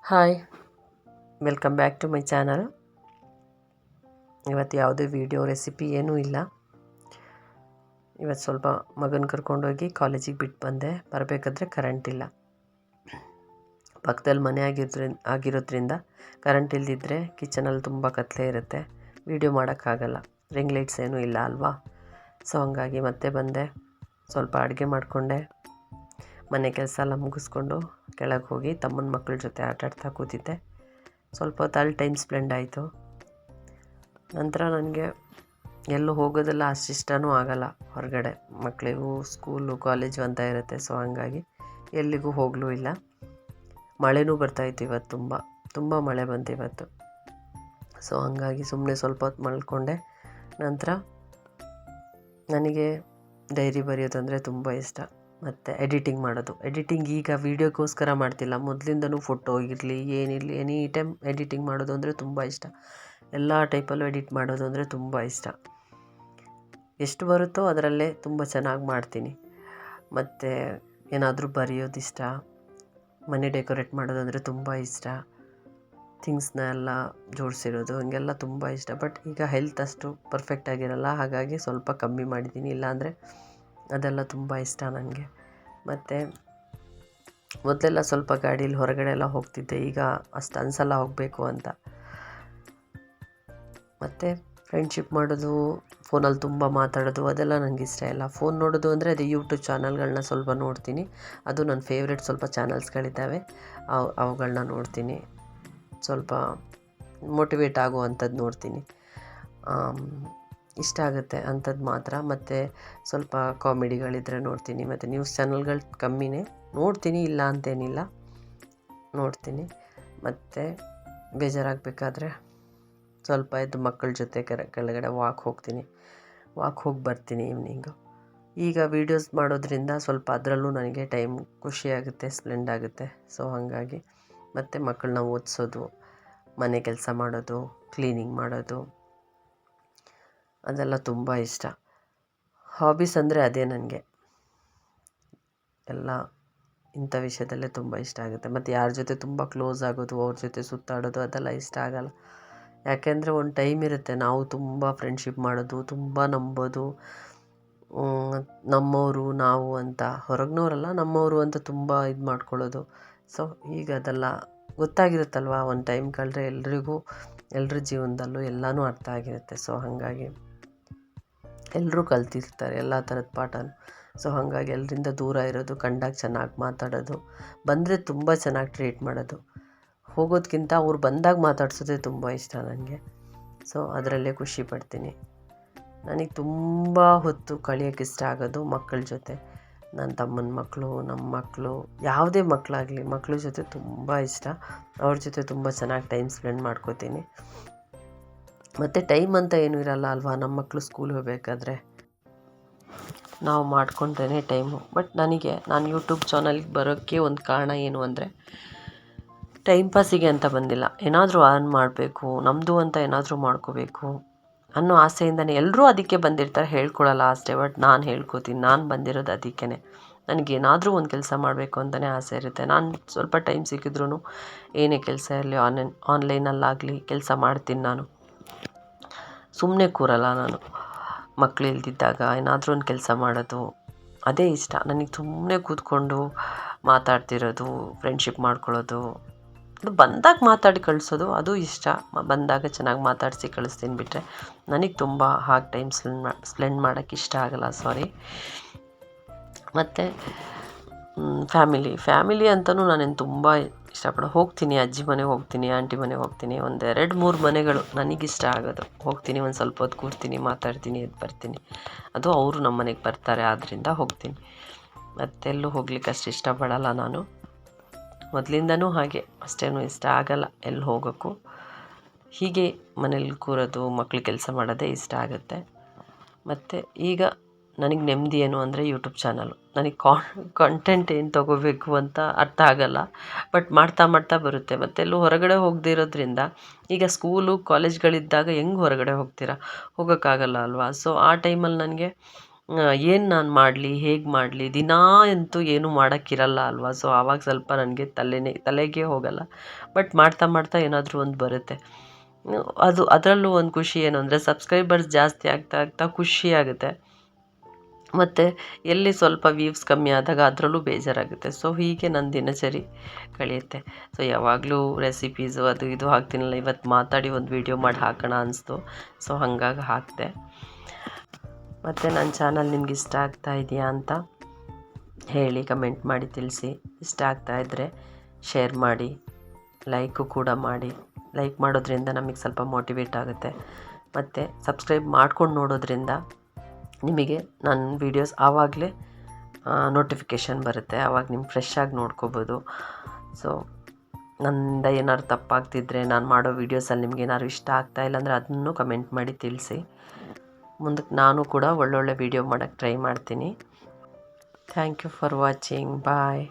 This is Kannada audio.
Hi, welcome back to my channel. ಇವತ್ತು ಯಾವುದೇ ವಿಡಿಯೋ ರೆಸಿಪಿ ಏನೂ ಇಲ್ಲ. ಇವತ್ತು ಸ್ವಲ್ಪ ಮಗನ ಕರ್ಕೊಂಡೋಗಿ ಕಾಲೇಜಿಗೆ ಬಿಟ್ಟು ಬಂದೆ. ಬರಬೇಕಾದ್ರೆ ಕರೆಂಟ್ ಇಲ್ಲ. ಪಕ್ಕದಲ್ಲಿ ಮನೆ ಆಗಿರೋದ್ರಿಂದ ಕರೆಂಟ್ ಇಲ್ಲದಿದ್ದರೆ ಕಿಚನಲ್ಲಿ ತುಂಬ ಕತ್ತಲೆ ಇರುತ್ತೆ, ವಿಡಿಯೋ ಮಾಡೋಕ್ಕಾಗಲ್ಲ. ರಿಂಗ್ ಲೈಟ್ಸ್ ಏನೂ ಇಲ್ಲ ಅಲ್ವಾ. ಸೊ ಹಂಗಾಗಿ ಮತ್ತೆ ಬಂದೆ, ಸ್ವಲ್ಪ ಅಡುಗೆ ಮಾಡಿಕೊಂಡೆ, ಮನೆ ಕೆಲಸ ಎಲ್ಲ ಮುಗಿಸ್ಕೊಂಡು ಕೆಳಗೆ ಹೋಗಿ ತಮ್ಮನ ಮಕ್ಕಳ ಜೊತೆ ಆಟಾಡ್ತಾ ಕೂತಿದ್ದೆ. ಸ್ವಲ್ಪ ಹೊತ್ತು ಅಲ್ಲಿ ಟೈಮ್ ಸ್ಪೆಂಡ್ ಆಯಿತು. ನಂತರ ನನಗೆ ಎಲ್ಲೂ ಹೋಗೋದೆಲ್ಲ ಅಷ್ಟಿಷ್ಟನೂ ಆಗಲ್ಲ. ಹೊರಗಡೆ ಮಕ್ಕಳಿಗೂ ಸ್ಕೂಲು ಕಾಲೇಜು ಅಂತ ಇರುತ್ತೆ. ಸೊ ಹಂಗಾಗಿ ಎಲ್ಲಿಗೂ ಹೋಗಲೂ ಇಲ್ಲ. ಮಳೆನೂ ಬರ್ತಾಯಿತ್ತು ಇವತ್ತು, ತುಂಬ ಮಳೆ ಬಂತು ಇವತ್ತು. ಸೊ ಹಂಗಾಗಿ ಸುಮ್ಮನೆ ಸ್ವಲ್ಪ ಹೊತ್ತು ಮಲ್ಕೊಂಡೆ. ನಂತರ ನನಗೆ ಡೈರಿ ಬರೆಯೋದಂದರೆ ತುಂಬ ಇಷ್ಟ, ಮತ್ತು ಎಡಿಟಿಂಗ್ ಮಾಡೋದು. ಎಡಿಟಿಂಗ್ ಈಗ ವೀಡಿಯೋಕ್ಕೋಸ್ಕರ ಮಾಡ್ತಿಲ್ಲ, ಮೊದಲಿಂದನೂ ಫೋಟೋ ಇರಲಿ ಏನಿರಲಿ ಎನಿ ಟೈಮ್ ಎಡಿಟಿಂಗ್ ಮಾಡೋದು ಅಂದರೆ ತುಂಬ ಇಷ್ಟ. ಎಲ್ಲ ಟೈಪಲ್ಲೂ ಎಡಿಟ್ ಮಾಡೋದು ಅಂದರೆ ತುಂಬ ಇಷ್ಟ. ಎಷ್ಟು ಬರುತ್ತೋ ಅದರಲ್ಲೇ ತುಂಬ ಚೆನ್ನಾಗಿ ಮಾಡ್ತೀನಿ. ಮತ್ತು ಏನಾದರೂ ಬರೆಯೋದಿಷ್ಟ, ಮನೆ ಡೆಕೋರೇಟ್ ಮಾಡೋದಂದರೆ ತುಂಬ ಇಷ್ಟ, ಥಿಂಗ್ಸ್ನ ಎಲ್ಲ ಜೋಡಿಸಿರೋದು ಹೀಗೆಲ್ಲ ತುಂಬ ಇಷ್ಟ. ಬಟ್ ಈಗ ಹೆಲ್ತ್ ಅಷ್ಟು ಪರ್ಫೆಕ್ಟ್ ಆಗಿರಲ್ಲ, ಹಾಗಾಗಿ ಸ್ವಲ್ಪ ಕಮ್ಮಿ ಮಾಡಿದ್ದೀನಿ. ಇಲ್ಲಾಂದರೆ ಅದೆಲ್ಲ ತುಂಬ ಇಷ್ಟ ನನಗೆ. ಮತ್ತು ಮೊದಲೆಲ್ಲ ಸ್ವಲ್ಪ ಗಾಡೀಲಿ ಹೊರಗಡೆ ಎಲ್ಲ ಹೋಗ್ತಿದ್ದೆ, ಈಗ ಅಷ್ಟು ಅನಿಸಲ್ಲ ಹೋಗಬೇಕು ಅಂತ. ಮತ್ತು ಫ್ರೆಂಡ್ಶಿಪ್ ಮಾಡೋದು, ಫೋನಲ್ಲಿ ತುಂಬ ಮಾತಾಡೋದು ಅದೆಲ್ಲ ನನಗೆ ಇಷ್ಟ ಇಲ್ಲ. ಫೋನ್ ನೋಡೋದು ಅಂದರೆ ಅದು ಯೂಟ್ಯೂಬ್ ಚಾನಲ್ಗಳನ್ನ ಸ್ವಲ್ಪ ನೋಡ್ತೀನಿ. ಅದು ನನ್ನ ಫೇವ್ರೆಟ್ ಸ್ವಲ್ಪ ಚಾನಲ್ಸ್ಗಳಿದ್ದಾವೆ, ಅವುಗಳನ್ನ ನೋಡ್ತೀನಿ. ಸ್ವಲ್ಪ ಮೋಟಿವೇಟ್ ಆಗುವಂಥದ್ದು ನೋಡ್ತೀನಿ, ಇಷ್ಟ ಆಗುತ್ತೆ ಅಂಥದ್ದು ಮಾತ್ರ. ಮತ್ತು ಸ್ವಲ್ಪ ಕಾಮಿಡಿಗಳಿದ್ದರೆ ನೋಡ್ತೀನಿ. ಮತ್ತು ನ್ಯೂಸ್ ಚಾನಲ್ಗಳು ಕಮ್ಮಿನೇ ನೋಡ್ತೀನಿ, ಇಲ್ಲ ಅಂತೇನಿಲ್ಲ, ನೋಡ್ತೀನಿ. ಮತ್ತು ಬೇಜಾರಾಗಬೇಕಾದ್ರೆ ಸ್ವಲ್ಪ ಎದ್ದು ಮಕ್ಕಳ ಜೊತೆ ಕೆಳಗಡೆ ವಾಕ್ ಹೋಗಿ ಬರ್ತೀನಿ ಈವ್ನಿಂಗು. ಈಗ ವೀಡಿಯೋಸ್ ಮಾಡೋದ್ರಿಂದ ಸ್ವಲ್ಪ ಅದರಲ್ಲೂ ನನಗೆ ಟೈಮ್ ಖುಷಿಯಾಗುತ್ತೆ, ಸ್ಪೆಂಡ್ ಆಗುತ್ತೆ. ಸೊ ಹಾಗಾಗಿ ಮತ್ತು ಮಕ್ಕಳನ್ನ ಓದಿಸೋದು, ಮನೆ ಕೆಲಸ ಮಾಡೋದು, ಕ್ಲೀನಿಂಗ್ ಮಾಡೋದು ಅದೆಲ್ಲ ತುಂಬ ಇಷ್ಟ. ಹಾಬೀಸ್ ಅಂದರೆ ಅದೇ ನನಗೆ. ಎಲ್ಲ ಇಂಥ ವಿಷಯದಲ್ಲೇ ತುಂಬ ಇಷ್ಟ ಆಗುತ್ತೆ. ಮತ್ತು ಯಾರ ಜೊತೆ ತುಂಬ ಕ್ಲೋಸ್ ಆಗೋದು, ಅವ್ರ ಜೊತೆ ಸುತ್ತಾಡೋದು ಅದೆಲ್ಲ ಇಷ್ಟ ಆಗಲ್ಲ. ಯಾಕೆಂದರೆ ಒಂದು ಟೈಮ್ ಇರುತ್ತೆ, ನಾವು ತುಂಬ ಫ್ರೆಂಡ್ಶಿಪ್ ಮಾಡೋದು, ತುಂಬ ನಂಬೋದು, ನಮ್ಮವರು ನಾವು ಅಂತ, ಹೊರಗಿನವರಲ್ಲ ನಮ್ಮವರು ಅಂತ ತುಂಬ ಇದು ಮಾಡ್ಕೊಳ್ಳೋದು. ಸೊ ಈಗ ಅದೆಲ್ಲ ಗೊತ್ತಾಗಿರುತ್ತಲ್ವ, ಒಂದು ಟೈಮ್ ಕಳೆದ್ರೆ ಎಲ್ಲರ ಜೀವನದಲ್ಲೂ ಎಲ್ಲನೂ ಅರ್ಥ ಆಗಿರುತ್ತೆ. ಸೊ ಹಾಗಾಗಿ ಎಲ್ಲರೂ ಕಲ್ತಿರ್ತಾರೆ ಎಲ್ಲ ಥರದ ಪಾಠನೂ. ಸೊ ಹಾಗಾಗಿ ಎಲ್ಲರಿಂದ ದೂರ ಇರೋದು, ಕಂಡಾಗ ಚೆನ್ನಾಗಿ ಮಾತಾಡೋದು, ಬಂದರೆ ತುಂಬ ಚೆನ್ನಾಗಿ ಟ್ರೀಟ್ ಮಾಡೋದು, ಹೋಗೋದಕ್ಕಿಂತ ಅವ್ರು ಬಂದಾಗ ಮಾತಾಡ್ಸೋದೇ ತುಂಬ ಇಷ್ಟ ನನಗೆ. ಸೊ ಅದರಲ್ಲೇ ಖುಷಿ ಪಡ್ತೀನಿ. ನನಗೆ ತುಂಬ ಹೊತ್ತು ಕಳೆಯೋಕ್ಕೆ ಇಷ್ಟ ಆಗೋದು ಮಕ್ಕಳ ಜೊತೆ. ನನ್ನ ತಮ್ಮನ ಮಕ್ಕಳು, ನಮ್ಮ ಮಕ್ಕಳು, ಯಾವುದೇ ಮಕ್ಕಳಾಗಲಿ, ಮಕ್ಕಳ ಜೊತೆ ತುಂಬ ಇಷ್ಟ. ಅವ್ರ ಜೊತೆ ತುಂಬ ಚೆನ್ನಾಗಿ ಟೈಮ್ ಸ್ಪೆಂಡ್ ಮಾಡ್ಕೋತೀನಿ. ಮತ್ತು ಟೈಮ್ ಅಂತ ಏನೂ ಇರಲ್ಲ ಅಲ್ವಾ, ನಮ್ಮ ಮಕ್ಕಳು ಸ್ಕೂಲ್ ಹೋಗಬೇಕಾದ್ರೆ ನಾವು ಮಾಡ್ಕೊಂಡ್ರೇ ಟೈಮು. ಬಟ್ ನಾನು ಯೂಟ್ಯೂಬ್ ಚಾನಲ್ಗೆ ಬರೋಕ್ಕೆ ಒಂದು ಕಾರಣ ಏನು ಅಂದರೆ, ಟೈಮ್ ಪಾಸಿಗೆ ಅಂತ ಬಂದಿಲ್ಲ, ಏನಾದರೂ ಅರ್ನ್ ಮಾಡಬೇಕು, ನಮ್ಮದು ಅಂತ ಏನಾದರೂ ಮಾಡ್ಕೋಬೇಕು ಅನ್ನೋ ಆಸೆಯಿಂದನೇ. ಎಲ್ಲರೂ ಅದಕ್ಕೆ ಬಂದಿರ್ತಾರೆ, ಹೇಳ್ಕೊಳಲ್ಲ ಅಷ್ಟೇ. ಬಟ್ ನಾನು ಹೇಳ್ಕೊತೀನಿ, ನಾನು ಬಂದಿರೋದು ಅದಕ್ಕೇ. ನನಗೇನಾದರೂ ಒಂದು ಕೆಲಸ ಮಾಡಬೇಕು ಅಂತಲೇ ಆಸೆ ಇರುತ್ತೆ. ನಾನು ಸ್ವಲ್ಪ ಟೈಮ್ ಸಿಕ್ಕಿದ್ರೂ ಏನೇ ಕೆಲಸ ಇರಲಿ, ಆನ್ಲೈನಲ್ಲಾಗಲಿ ಕೆಲಸ ಮಾಡ್ತೀನಿ. ನಾನು ಸುಮ್ಮನೆ ಕೂರಲ್ಲ. ನಾನು ಮಕ್ಕಳು ಇಲ್ದಿದ್ದಾಗ ಏನಾದರೂ ಒಂದು ಕೆಲಸ ಮಾಡೋದು ಅದೇ ಇಷ್ಟ ನನಗೆ. ಸುಮ್ಮನೆ ಕೂತ್ಕೊಂಡು ಮಾತಾಡ್ತಿರೋದು, ಫ್ರೆಂಡ್ಶಿಪ್ ಮಾಡ್ಕೊಳ್ಳೋದು, ಅದು ಬಂದಾಗ ಮಾತಾಡಿ ಕಳಿಸೋದು ಅದು ಇಷ್ಟ. ಬಂದಾಗ ಚೆನ್ನಾಗಿ ಮಾತಾಡಿಸಿ ಕಳಿಸ್ತೀನಿ. ಬಿಟ್ಟರೆ ನನಗೆ ತುಂಬ ಹಾಗೆ ಟೈಮ್ ಸ್ಪೆಂಡ್ ಮಾಡೋಕ್ಕೆ ಇಷ್ಟ ಆಗಲ್ಲ, ಸಾರಿ. ಮತ್ತು ಫ್ಯಾಮಿಲಿ ಅಂತಲೂ ನಾನೇನು ತುಂಬ ಹೋಗ್ತೀನಿ. ಅಜ್ಜಿ ಮನೆಗೆ ಹೋಗ್ತೀನಿ, ಆಂಟಿ ಮನೆಗೆ ಹೋಗ್ತೀನಿ, ಒಂದು 2-3 ಮನೆಗಳು ನನಗಿಷ್ಟ ಆಗೋದು. ಹೋಗ್ತೀನಿ, ಒಂದು ಸ್ವಲ್ಪ ಹೊತ್ತು ಕೂರ್ತೀನಿ, ಮಾತಾಡ್ತೀನಿ, ಎದ್ದು ಬರ್ತೀನಿ. ಅದು ಅವರು ನಮ್ಮ ಮನೆಗೆ ಬರ್ತಾರೆ, ಆದ್ದರಿಂದ ಹೋಗ್ತೀನಿ. ಮತ್ತೆಲ್ಲೂ ಹೋಗ್ಲಿಕ್ಕೆ ಅಷ್ಟು ಇಷ್ಟಪಡಲ್ಲ ನಾನು, ಮೊದಲಿಂದನೂ ಹಾಗೆ. ಅಷ್ಟೇನೂ ಇಷ್ಟ ಆಗಲ್ಲ ಎಲ್ಲಿ ಹೋಗೋಕ್ಕೂ. ಹೀಗೆ ಮನೇಲಿ ಕೂರೋದು, ಮಕ್ಳು ಕೆಲಸ ಮಾಡೋದೇ ಇಷ್ಟ ಆಗುತ್ತೆ. ಮತ್ತು ಈಗ ನನಗೆ ನೆಮ್ಮದಿ ಏನು ಅಂದರೆ ಯೂಟ್ಯೂಬ್ ಚಾನಲು. ನನಗೆ ಕಂಟೆಂಟ್ ಏನು ತೊಗೋಬೇಕು ಅಂತ ಅರ್ಥ ಆಗಲ್ಲ, ಬಟ್ ಮಾಡ್ತಾ ಬರುತ್ತೆ. ಮತ್ತು ಎಲ್ಲೂ ಹೊರಗಡೆ ಹೋಗದೇ ಇರೋದ್ರಿಂದ, ಈಗ ಸ್ಕೂಲು ಕಾಲೇಜ್ಗಳಿದ್ದಾಗ ಹೆಂಗೆ ಹೊರಗಡೆ ಹೋಗ್ತೀರಾ, ಹೋಗೋಕ್ಕಾಗಲ್ಲ ಅಲ್ವಾ. ಸೊ ಆ ಟೈಮಲ್ಲಿ ನನಗೆ ಏನು ನಾನು ಮಾಡಲಿ, ಹೇಗೆ ಮಾಡಲಿ, ದಿನಾ ಅಂತೂ ಏನೂ ಮಾಡೋಕ್ಕಿರಲ್ಲ ಅಲ್ವಾ. ಸೊ ಆವಾಗ ಸ್ವಲ್ಪ ನನಗೆ ತಲೆಗೆ ಹೋಗಲ್ಲ. ಬಟ್ ಮಾಡ್ತಾ ಮಾಡ್ತಾ ಏನಾದರೂ ಒಂದು ಬರುತ್ತೆ. ಅದರಲ್ಲೂ ಒಂದು ಖುಷಿ ಏನು ಅಂದರೆ ಸಬ್ಸ್ಕ್ರೈಬರ್ಸ್ ಜಾಸ್ತಿ ಆಗ್ತಾ ಆಗ್ತಾ ಖುಷಿ ಆಗುತ್ತೆ. ಮತ್ತು ಎಲ್ಲಿ ಸ್ವಲ್ಪ ವ್ಯೂವ್ಸ್ ಕಮ್ಮಿ ಆದಾಗ ಅದರಲ್ಲೂ ಬೇಜಾರಾಗುತ್ತೆ. ಸೊ ಹೀಗೆ ನನ್ನ ದಿನಚರಿ ಕಳೆಯುತ್ತೆ. ಸೊ ಯಾವಾಗಲೂ ರೆಸಿಪೀಸು ಅದು ಇದು ಹಾಕ್ತೀನಲ್ಲ, ಇವತ್ತು ಮಾತಾಡಿ ಒಂದು ವೀಡಿಯೋ ಮಾಡಿ ಹಾಕೋಣ ಅನಿಸ್ತು. ಸೊ ಹಾಗಾಗಿ ಹಾಕಿದೆ. ಮತ್ತು ನನ್ನ ಚಾನಲ್ ನಿಮ್ಗೆ ಇಷ್ಟ ಆಗ್ತಾ ಇದೆಯಾ ಅಂತ ಹೇಳಿ, ಕಮೆಂಟ್ ಮಾಡಿ ತಿಳಿಸಿ. ಇಷ್ಟ ಆಗ್ತಾಯಿದ್ರೆ ಶೇರ್ ಮಾಡಿ, ಲೈಕು ಕೂಡ ಮಾಡಿ. ಲೈಕ್ ಮಾಡೋದ್ರಿಂದ ನಮಗೆ ಸ್ವಲ್ಪ ಮೋಟಿವೇಟ್ ಆಗುತ್ತೆ. ಮತ್ತು ಸಬ್ಸ್ಕ್ರೈಬ್ ಮಾಡ್ಕೊಂಡು ನೋಡೋದ್ರಿಂದ ನಿಮಗೆ ನನ್ನ ವೀಡಿಯೋಸ್ ಆವಾಗಲೇ ನೋಟಿಫಿಕೇಷನ್ ಬರುತ್ತೆ. ಆವಾಗ ನಿಮ್ಗೆ ಫ್ರೆಶ್ಶಾಗಿ ನೋಡ್ಕೋಬೋದು. ಸೊ ನನ್ನಿಂದ ಏನಾದ್ರು ತಪ್ಪಾಗ್ತಿದ್ರೆ, ನಾನು ಮಾಡೋ ವೀಡಿಯೋಸಲ್ಲಿ ನಿಮ್ಗೆ ಏನಾದ್ರು ಇಷ್ಟ ಆಗ್ತಾಯಿಲ್ಲ ಅಂದರೆ ಅದನ್ನು ಕಮೆಂಟ್ ಮಾಡಿ ತಿಳಿಸಿ. ಮುಂದಕ್ಕೆ ನಾನು ಕೂಡ ಒಳ್ಳೊಳ್ಳೆ ವೀಡಿಯೋ ಮಾಡೋಕ್ಕೆ ಟ್ರೈ ಮಾಡ್ತೀನಿ. Thank you for watching. Bye.